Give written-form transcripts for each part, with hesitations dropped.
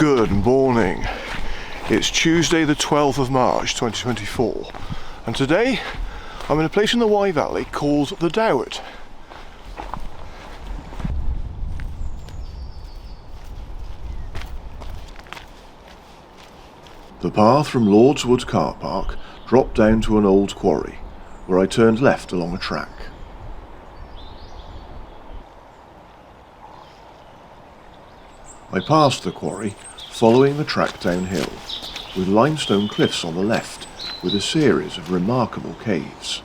Good morning. It's Tuesday the 12th of March 2024 and today I'm in a place in the Wye Valley called the Doward. The path from Lord's Wood car park dropped down to an old quarry where I turned left along a track. I passed the quarry, following the track downhill, with limestone cliffs on the left, with a series of remarkable caves.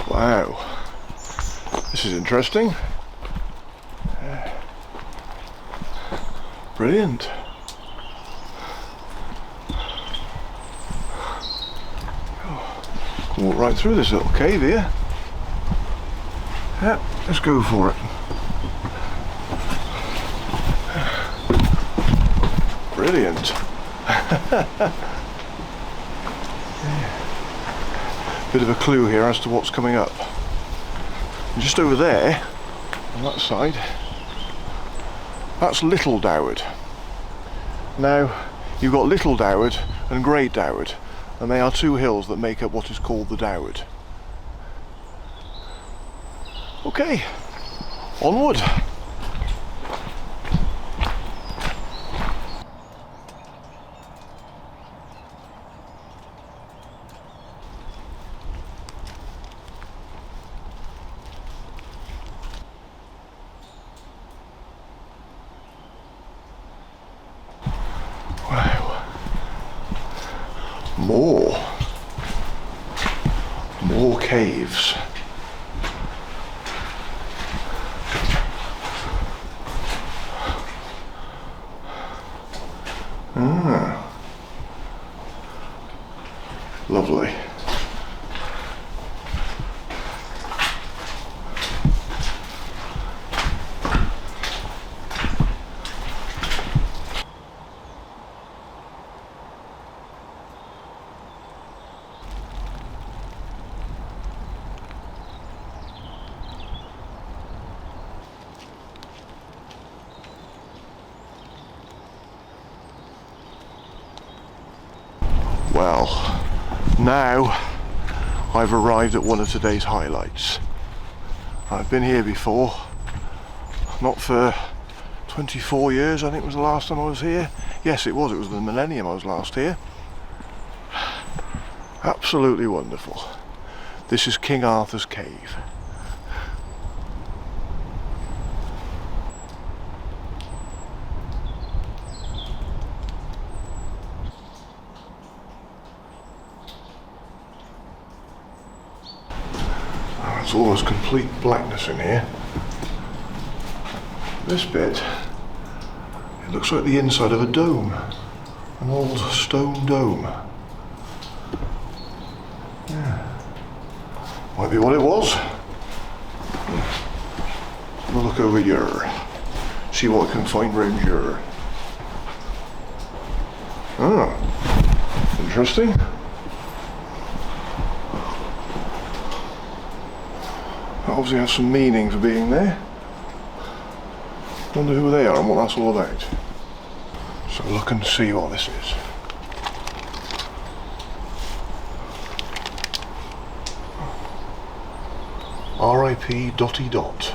Wow, this is interesting. Brilliant. Walk right through this little cave here. Yeah, let's go for it. Brilliant. Bit of a clue here as to what's coming up. And just over there, on that side, that's Little Doward. Now, you've got Little Doward and Great Doward, and they are two hills that make up what is called the Doward. Okay, onward. More caves. Lovely. Well, now I've arrived at one of today's highlights. I've been here before, not for 24 years I think was the last time I was here. Yes, it was the millennium I was last here. Absolutely wonderful. This is King Arthur's Cave. It's almost complete blackness in here. This bit, it looks like the inside of a dome, an old stone dome. Yeah. Might be what it was. Have a look over here, see what I can find round here. Ah, interesting. Obviously has some meaning for being there. Wonder who they are and what that's all about. So look and see what this is. R.I.P. Dotty Dot,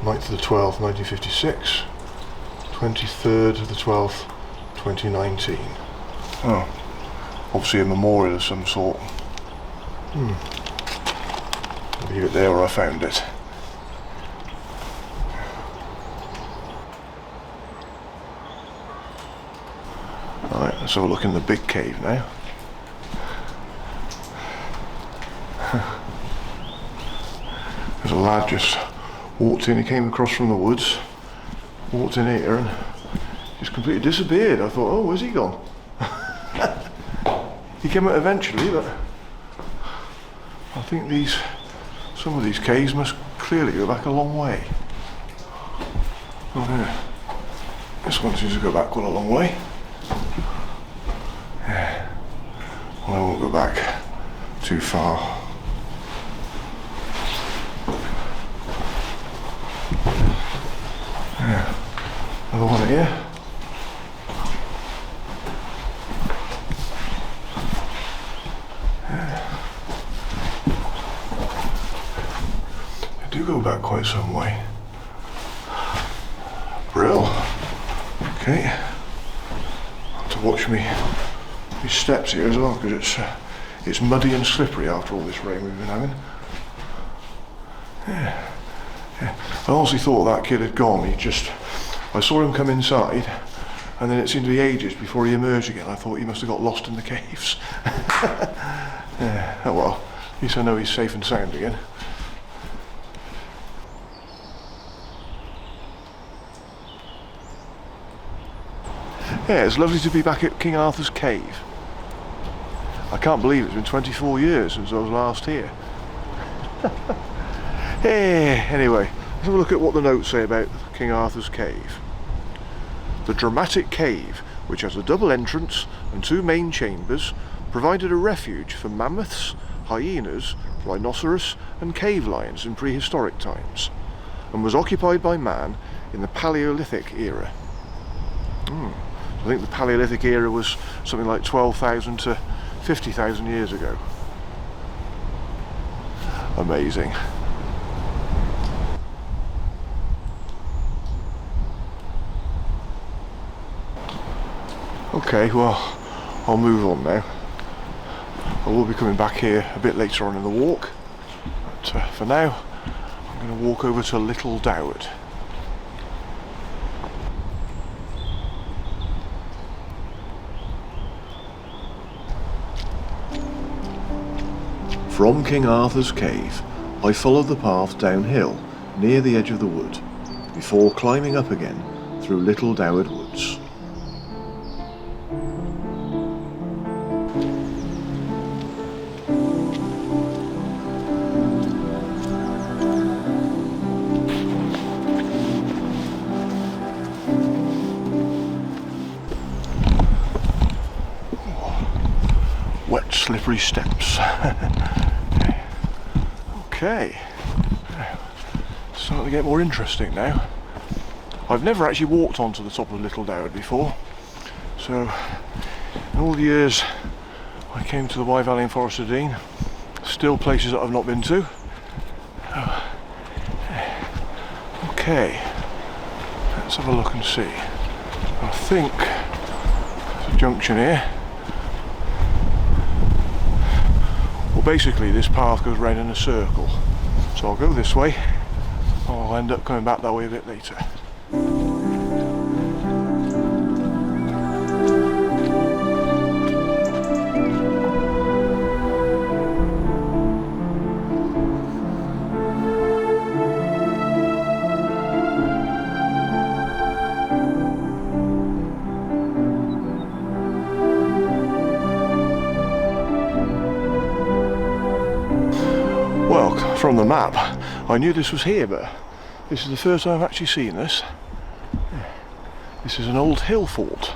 9th of the 12th, 1956, 23rd of the 12th, 2019. Oh, obviously a memorial of some sort. Leave it there where I found it. Alright, let's have a look in the big cave now. There's a lad just walked in, he came across from the woods, walked in here and just completely disappeared. I thought, oh, where's he gone? He came out eventually, but I think some of these caves must clearly go back a long way. Oh yeah, this one seems to go back quite a long way. I won't go back too far. Yeah. Another one here. Go back quite some way. Brill. Okay. Have to watch me these steps here as well, because it's muddy and slippery after all this rain we've been having. Yeah. I honestly thought that kid had gone. I saw him come inside, and then it seemed to be ages before he emerged again. I thought he must have got lost in the caves. Yeah. Oh well, at least I know he's safe and sound again. Yeah, it's lovely to be back at King Arthur's Cave. I can't believe it's been 24 years since I was last here. Hey, anyway, let's have a look at what the notes say about King Arthur's Cave. The dramatic cave, which has a double entrance and 2 main chambers, provided a refuge for mammoths, hyenas, rhinoceros and cave lions in prehistoric times, and was occupied by man in the Paleolithic era. I think the Paleolithic era was something like 12,000 to 50,000 years ago. Amazing. Okay, well, I'll move on now. I will be coming back here a bit later on in the walk, but for now, I'm going to walk over to Little Doward. From King Arthur's Cave, I followed the path downhill near the edge of the wood, before climbing up again through Little Doward Woods. Wet, slippery steps. Okay, it's starting to get more interesting now. I've never actually walked onto the top of Little Doward before, so in all the years I came to the Wye Valley and Forest of Dean, still places that I've not been to. Okay, let's have a look and see. I think there's a junction here. Well, basically this path goes round in a circle, so I'll go this way. I'll end up coming back that way a bit later. Well, from the map, I knew this was here, but this is the first time I've actually seen this. This is an old hill fort.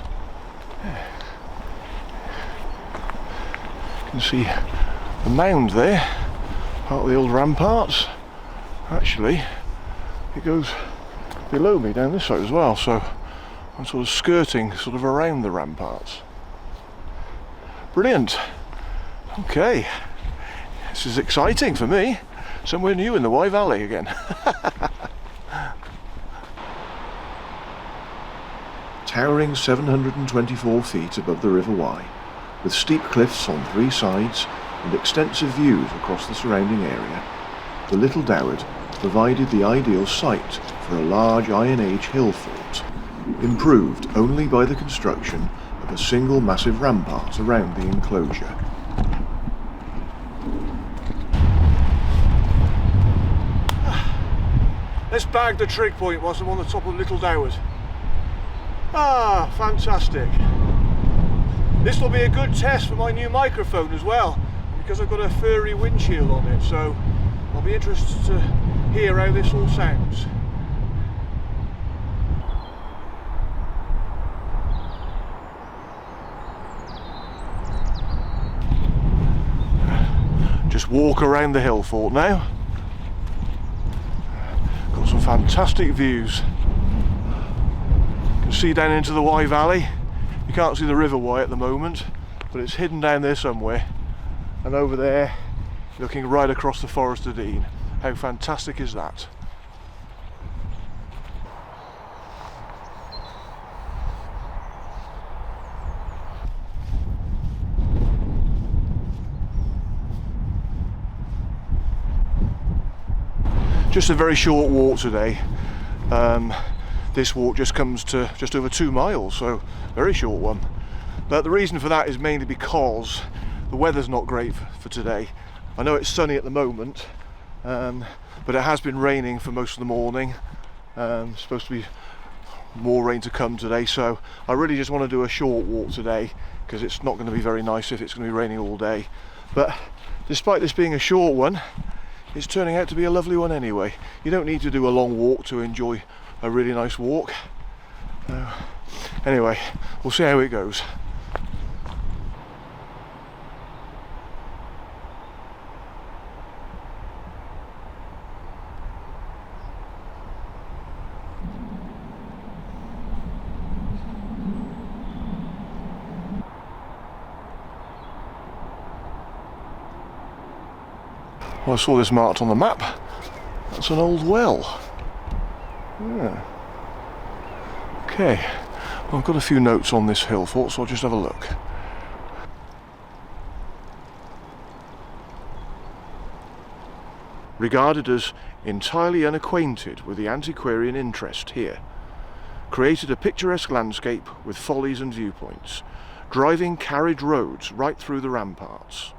You can see the mound there, part of the old ramparts. Actually, it goes below me down this side as well, so I'm sort of skirting sort of around the ramparts. Brilliant. Okay. This is exciting for me. Somewhere new in the Wye Valley again. Towering 724 feet above the River Wye, with steep cliffs on 3 sides and extensive views across the surrounding area, the Little Doward provided the ideal site for a large Iron Age hill fort, improved only by the construction of a single massive rampart around the enclosure. Let's bag the trig point whilst I'm on the top of Little Doward. Ah, fantastic. This will be a good test for my new microphone as well, because I've got a furry windshield on it, so I'll be interested to hear how this all sounds. just walk around the hill fort now. Got some fantastic views. You can see down into the Wye Valley. You can't see the River Wye at the moment, but it's hidden down there somewhere. And over there, looking right across the Forest of Dean. How fantastic is that? Just a very short walk today. This walk just comes to just over 2 miles, so very short one. But the reason for that is mainly because the weather's not great for today. I know it's sunny at the moment, but it has been raining for most of the morning. Supposed to be more rain to come today, so I really just want to do a short walk today because it's not going to be very nice if it's going to be raining all day. But despite this being a short one, it's turning out to be a lovely one anyway. You don't need to do a long walk to enjoy a really nice walk. Anyway, we'll see how it goes. Well, I saw this marked on the map. That's an old well. Yeah. Okay, well, I've got a few notes on this hill fort, so I'll just have a look. Regarded as entirely unacquainted with the antiquarian interest here. Created a picturesque landscape with follies and viewpoints, driving carriage roads right through the ramparts.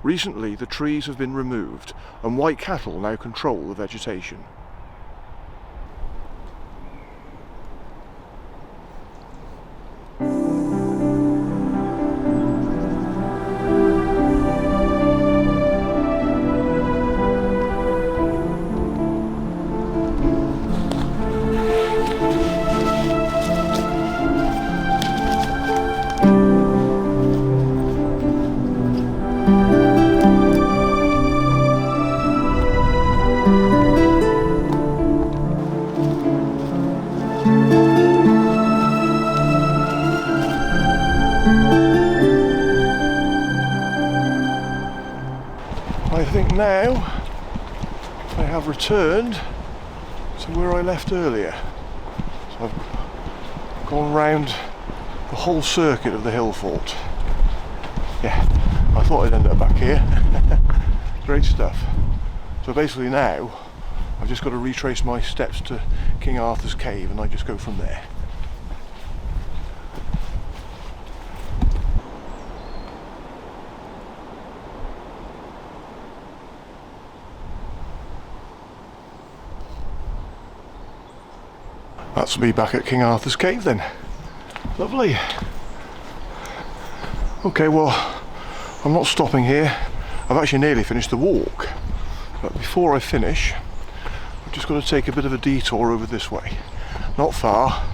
Recently the trees have been removed and white cattle now control the vegetation. I think now I have returned to where I left earlier. So I've gone round the whole circuit of the hill fort. Yeah, I thought I'd end up back here. Great stuff. So basically now I've just got to retrace my steps to King Arthur's cave and I just go from there. That's me back at King Arthur's cave then. Lovely. Okay, well, I'm not stopping here. I've actually nearly finished the walk. But before I finish, I've just got to take a bit of a detour over this way. Not far,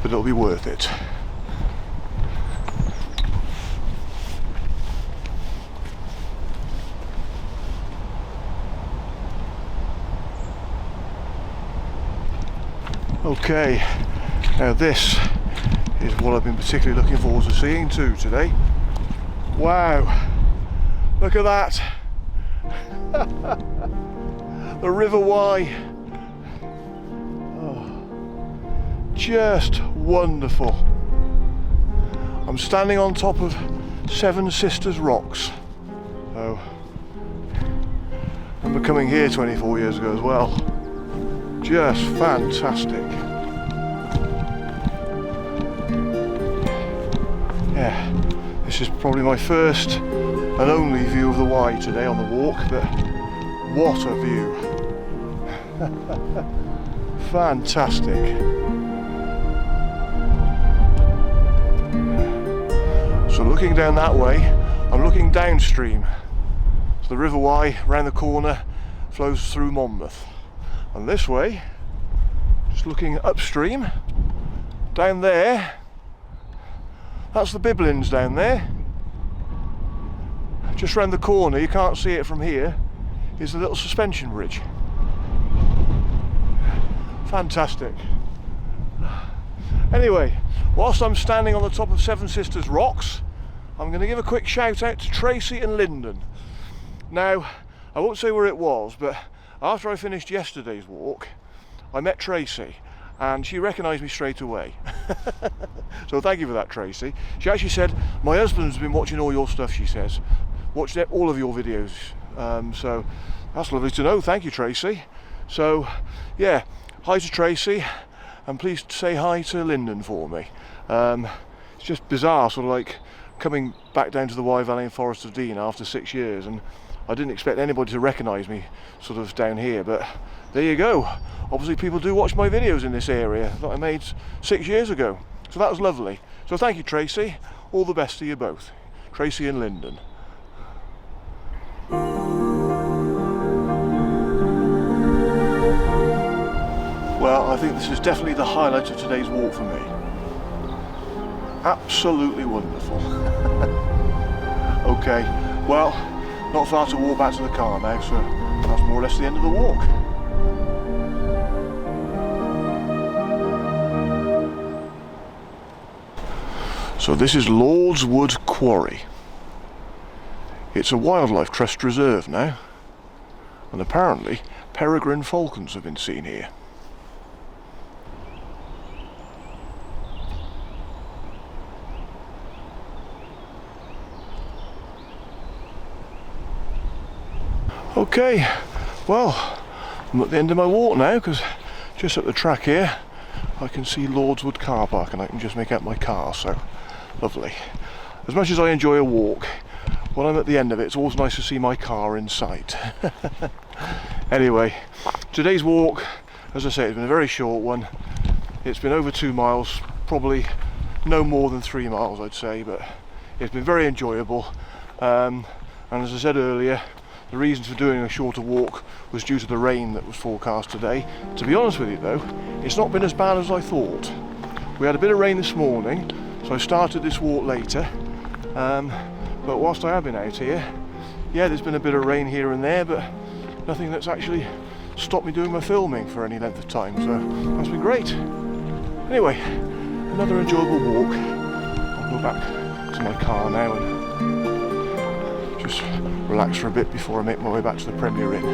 but it'll be worth it. Okay, now this is what I've been particularly looking forward to seeing too today. Wow, look at that. The River Wye. Oh, just wonderful. I'm standing on top of Seven Sisters Rocks. Oh, I remember coming here 24 years ago as well. Just fantastic. Yeah, this is probably my first and only view of the Wye today on the walk, but what a view. Fantastic. So looking down that way, I'm looking downstream. So the River Wye, round the corner, flows through Monmouth. And this way, just looking upstream, down there, that's the Bibblins down there. just round the corner, you can't see it from here, is the little suspension bridge. Fantastic. Anyway, whilst I'm standing on the top of Seven Sisters Rocks, I'm going to give a quick shout out to Tracy and Lyndon. Now, I won't say where it was, but after I finished yesterday's walk, I met Tracy and she recognised me straight away. So thank you for that, Tracy. She actually said, my husband's been watching all your stuff, she says. Watched all of your videos. So that's lovely to know. Thank you, Tracy. So, yeah, hi to Tracy, and please say hi to Lyndon for me. It's just bizarre, sort of like coming back down to the Wye Valley and Forest of Dean after 6 years, and I didn't expect anybody to recognise me sort of down here, but there you go. Obviously people do watch my videos in this area that I made 6 years ago, so that was lovely. So thank you, Tracy. All the best to you both, Tracy and Lyndon. Well, I think this is definitely the highlight of today's walk for me. Absolutely wonderful. Okay, well, not far to walk back to the car now, so that's more or less the end of the walk. So this is Lord's Wood Quarry. It's a wildlife trust reserve now, and apparently peregrine falcons have been seen here. Okay, well, I'm at the end of my walk now, because just up the track here I can see Lord's Wood car park and I can just make out my car, so lovely. As much as I enjoy a walk, when I'm at the end of it, it's always nice to see my car in sight. Anyway, today's walk, as I say, it's been a very short one. It's been over 2 miles, probably no more than 3 miles I'd say, but it's been very enjoyable. And as I said earlier, the reason for doing a shorter walk was due to the rain that was forecast today. To be honest with you though, it's not been as bad as I thought. We had a bit of rain this morning, so I started this walk later. But whilst I have been out here, yeah, there's been a bit of rain here and there, but nothing that's actually stopped me doing my filming for any length of time, so that's been great. Anyway, another enjoyable walk. I'll go back to my car now and just relax for a bit before I make my way back to the Premier Inn.